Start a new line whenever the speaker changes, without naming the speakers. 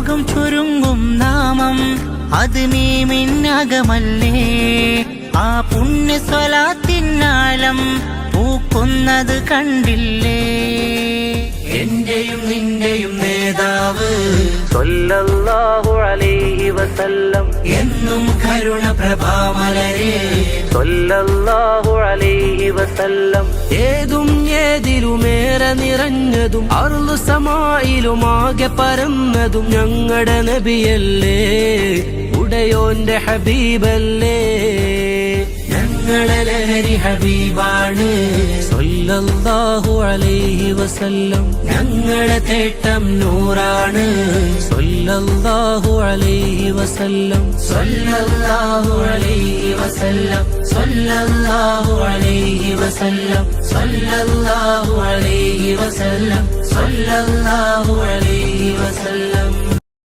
ലോകം ചുരുങ്ങും നാമം അത് മീമിന്നകമല്ലേ. ആ പുണ്യ സ്വലാത്തിനാലം പൂക്കുന്നത് കണ്ടില്ലേ. എന്റെയും നിന്റെയും നേതാവ്
സ്വല്ലല്ലാഹു അലൈഹി വസല്ലം
എന്നും കരുണ പ്രഭാമലരെ
സ്വല്ലല്ലാഹു അലൈഹി വസല്ലം.
ഏതും ഏതിലുമേറെ നിറഞ്ഞതും അർളു സമായിലുമാകെ പരന്നതും ഞങ്ങളുടെ നബിയല്ലേ, ഉടയോന്റെ ഹബീബല്ലേ.
ഞങ്ങളെ ലഹരി ഹബീബാണ്
സ്വല്ലല്ലാഹു അലൈഹി വസല്ലം.
ഞങ്ങളെ തേട്ടം നൂറാണ്
സ്വല്ലല്ലാഹു അലൈഹി വസല്ലം.
സ്വല്ലല്ലാഹു അലൈഹി വസല്ലം സ്വല്ലല്ലാഹു അലൈഹി വസല്ലം സ്വല്ലല്ലാഹു അലൈഹി വസല്ലം സ്വല്ലല്ലാഹു അലൈഹി വസല്ലം.